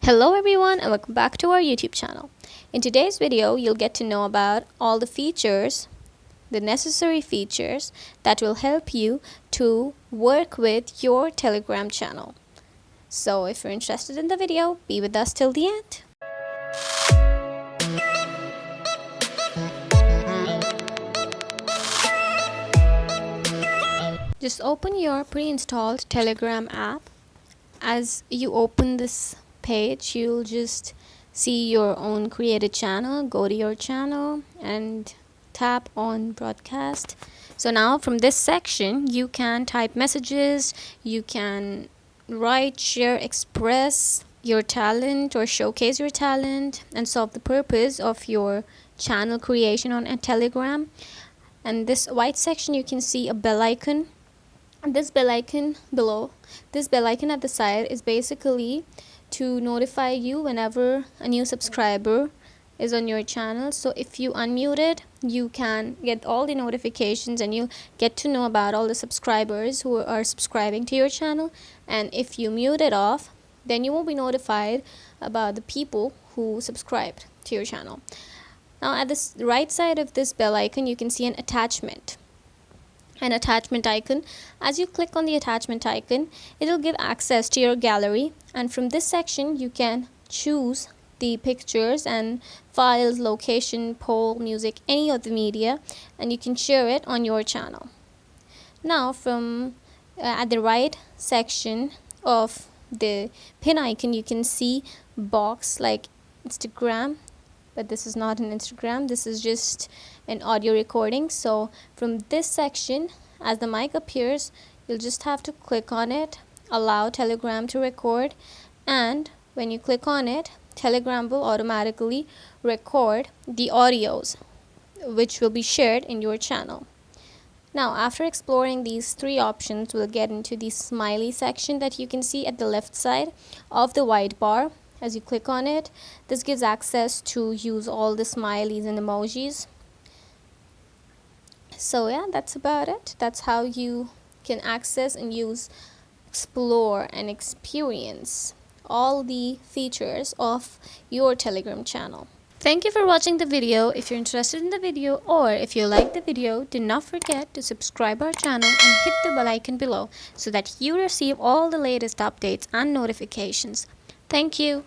Hello everyone and welcome back to our YouTube channel. In today's video, you'll get to know about all the features, the necessary features that will help you to work with your Telegram channel. So if you're interested in the video, be with us till the end. Just open your pre-installed Telegram app. As you open this page, you'll just see your own created channel. Go to your channel and tap on broadcast. So now from this section you can type messages, you can write, share, express your talent or showcase your talent and solve the purpose of your channel creation on a Telegram. And this white section you can see a bell icon. And this bell icon below, this bell icon at the side is basically to notify you whenever a new subscriber is on your channel. So if you unmute it, you can get all the notifications and you get to know about all the subscribers who are subscribing to your channel. And if you mute it off, then you won't be notified about the people who subscribed to your channel. Now at the right side of this bell icon, you can see an attachment icon. As you click on the attachment icon, it'll give access to your gallery, and from this section you can choose the pictures and files, location, poll, music, any of the media, and you can share it on your channel. Now from at the right section of the pin icon, you can see box like Instagram, but this is not an Instagram, this is just an audio recording. So from this section, as the mic appears, you'll just have to click on it, allow Telegram to record, and when you click on it, Telegram will automatically record the audios which will be shared in your channel. Now after exploring these three options, we'll get into the smiley section that you can see at the left side of the white bar. As you click on it, this gives access to use all the smileys and emojis. So yeah, that's about it. That's how you can access and use, explore and experience all the features of your Telegram channel. Thank you for watching the video. If you're interested in the video or if you like the video, do not forget to subscribe our channel and hit the bell icon below so that you receive all the latest updates and notifications. Thank you.